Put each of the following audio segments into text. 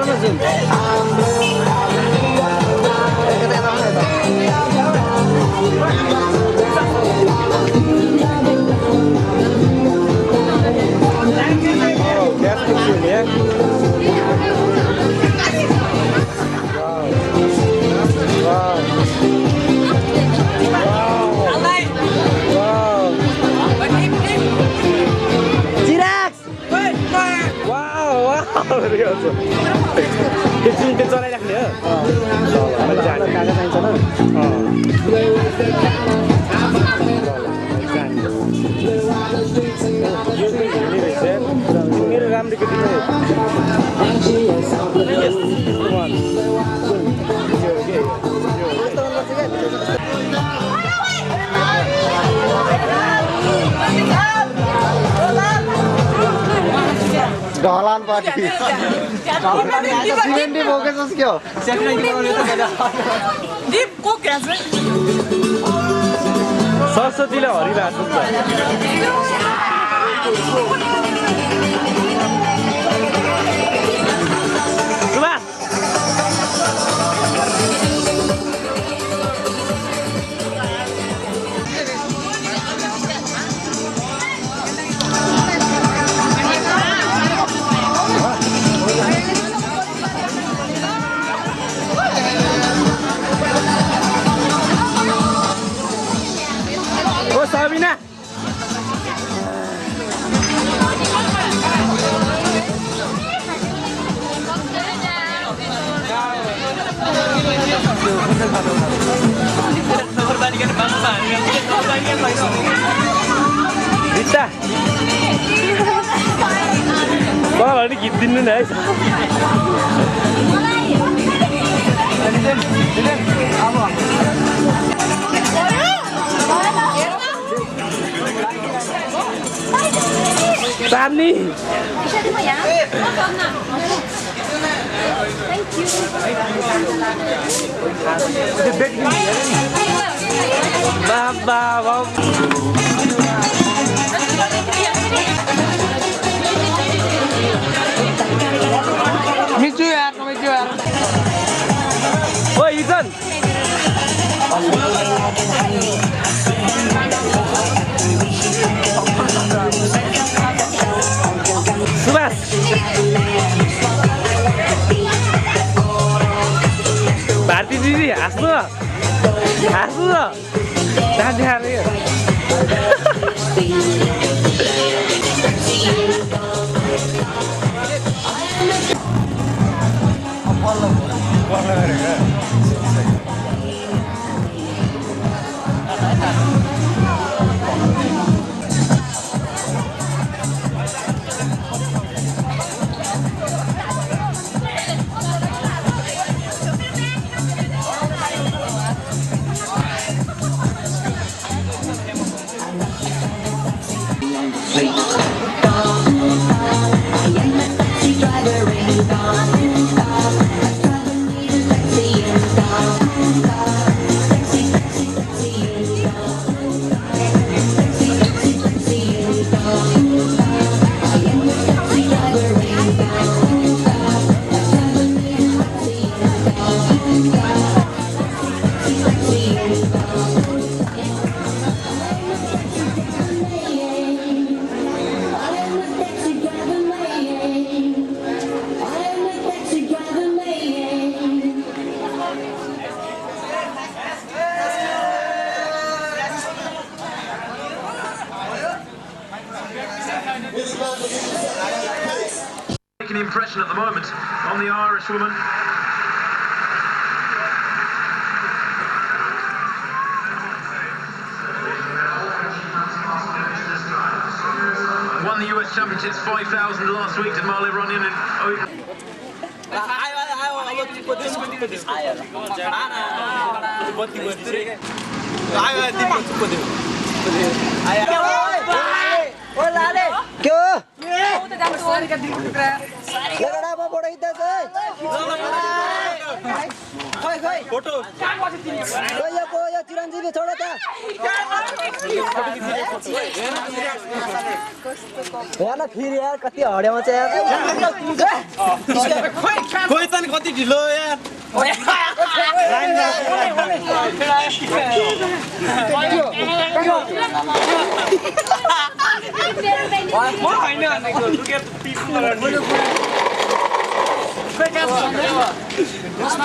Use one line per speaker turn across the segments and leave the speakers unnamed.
न जुन त्यो जुन त्यो चलाइराख्ने हो मैले जाने कागज चाहिन्छ न यो चाहिँ हेर्ने रहेछ मेरो राम्रो केटी ढलान पार्टी सिमेन्टी बोकेछस् के हो सरस्वतीले हरिरहेको Sabina. Rita. Wah, ini gituin nih, guys. Sani. Thank you. Baba, wow. Micu ya. Oh, Ethan. Subas. Bharti दिदी हाँस्नु दाँत देखाएर
Making an impression at the moment on the Irish woman. Won the US Championships 5,000 last week to Marley Runyon and
photo
यो चिरञ्जीवी छोड त हेर्न फेरि यार कति हड्याउँछ यार
खोइ त नि कति ढिलो यार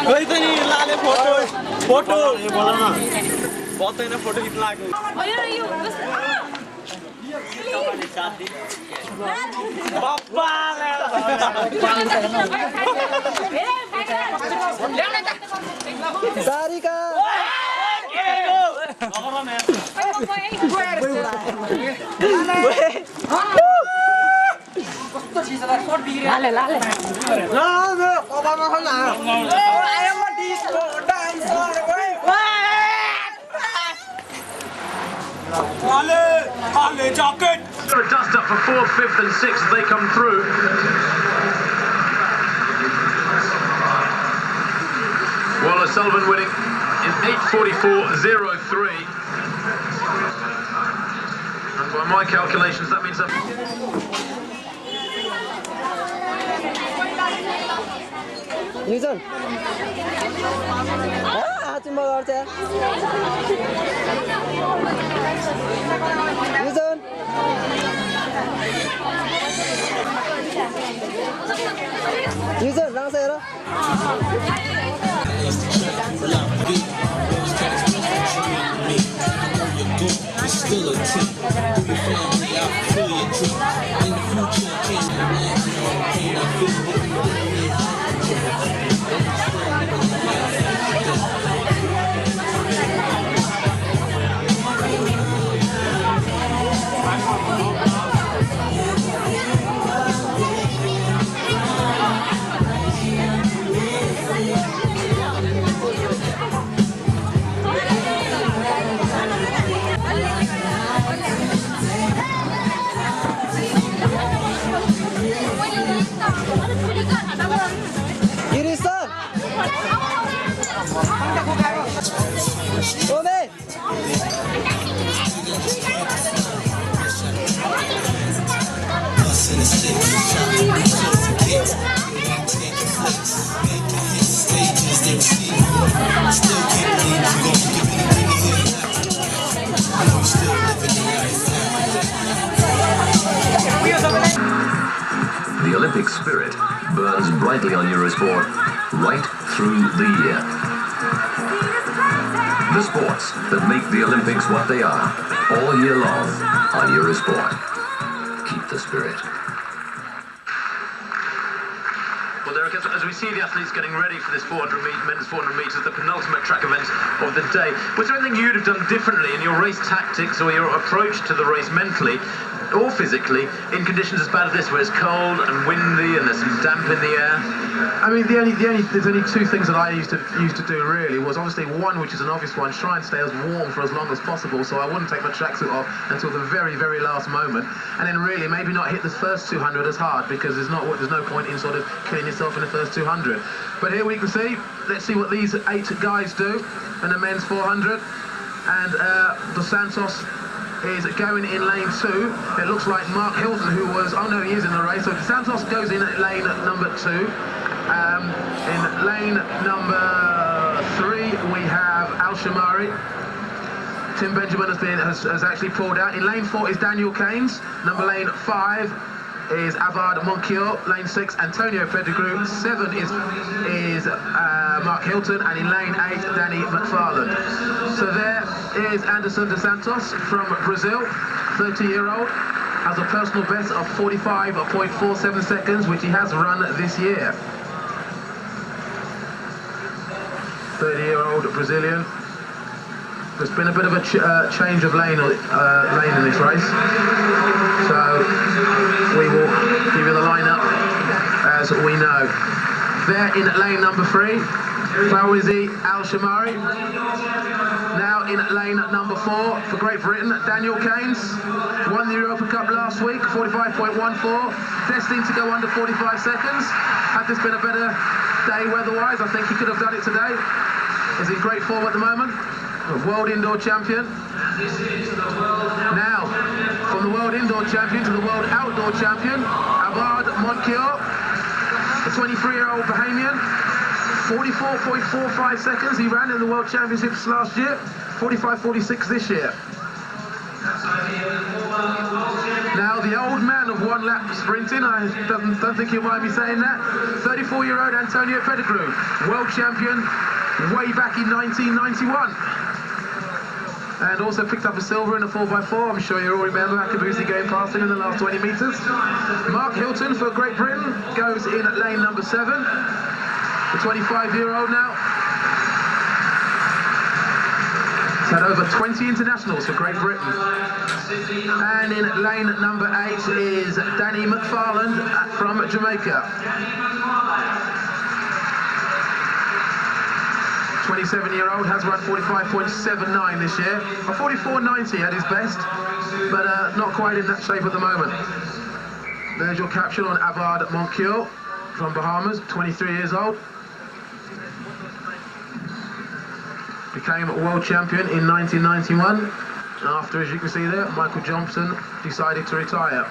खोइ त नि लाले फोटो फोटो बताएन फोटो गीत लाग्यो
सारिका लाले लाले
jacket. Dust up for 4th, 5th and 6th as they come through. Wallace Sullivan winning in 8:44.03. And by my calculations that means that
Newton आज म गर्छ Newton Newton रास हेर
Still a team. Who your family out for your dream. In the future, can't I
The Olympic spirit burns brightly on Eurosport right through the year. The sports that make the Olympics what they are all year long on Eurosport. Keep the spirit. Well, Derek, as we see the athletes getting ready for this men's 400 metres, the penultimate track event of the day, was there anything you'd have done differently in your race tactics or your approach to the race mentally or physically in conditions as bad as this, where it's cold and windy and there's some damp in the air?
I mean, there's only two things that I used to do really. Was obviously one, which is an obvious one, try and stay as warm for as long as possible, so I wouldn't take my tracksuit off until the very, very last moment, and then really maybe not hit the first 200 as hard, because there's no point in sort of killing yourself in the first 200. But here we can see, let's see what these 8 guys do in the men's 400, and Dos Santos is going in lane 2. It looks like Mark Hilton, who was, oh no, he is in the race. So Santos goes in at lane number 2. In lane number 3, we have Al Shamari. Tim Benjamin has actually pulled out. In lane 4 is Daniel Keynes. Lane 5 is Avad Monchior. Lane 6, Antonio Pettigrew. 7 is Mark Hilton, and in lane 8, Danny McFarland. So there is Anderson dos Santos from Brazil, 30-year-old, has a personal best of 45.47 seconds, which he has run this year. 30-year-old Brazilian. There's been a bit of a change of lane in this race, so we will give you the lineup as we know. There in lane number 3, Fawzi Al Shamari. Now in lane number 4 for Great Britain, Daniel Keynes. Won the Europa Cup last week, 45.14. Destined to go under 45 seconds. Had this been a better day weather-wise, I think he could have done it today. is in great form at the moment. The world indoor champion. Now, from the world indoor champion to the world outdoor champion, Abad Montcure, the 23-year-old Bahamian. 44.45 seconds he ran in the World Championships last year, 45.46 this year. Now the old man of one lap sprinting, I don't think you'll mind me saying that, 34-year-old Antonio Pettigrew, world champion way back in 1991. And also picked up a silver in a 4x4, I'm sure you all remember Akabusi going past him in the last 20 metres. Mark Hilton for Great Britain goes in at lane number 7. The 25-year-old now. He's had over 20 internationals for Great Britain. And in lane number 8 is Danny McFarland from Jamaica. 27-year-old has run 45.79 this year. A 44.90 at his best, but not quite in that shape at the moment. There's your caption on Abad Montcure from Bahamas, 23 years old. Became world champion in 1991 after, as you can see there, Michael Johnson decided to retire.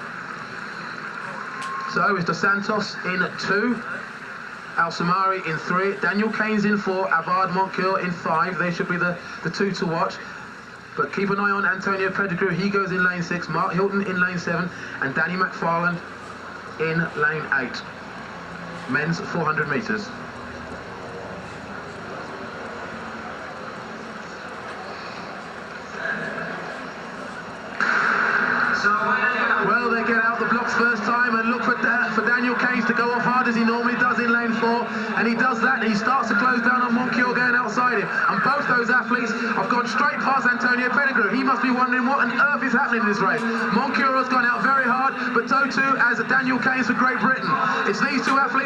So it's Dos Santos in 2, Al Samari in 3, Daniel Keynes in 4, Abad Montcure in 5. They should be the 2 to watch. But keep an eye on Antonio Pettigrew, he goes in lane 6, Mark Hilton in lane 7, and Danny McFarland in lane 8. Men's 400 metres. Well, they get out the blocks first time and look for Daniel Keynes to go off hard as he normally does in lane 4, and he does that and he starts to close down on Montcure going outside him, and both those athletes have gone straight past Antonio Pettigrew. He must be wondering what on earth is happening in this race. Montcure has gone out very hard, but so too has Daniel Keynes for Great Britain. It's these two athletes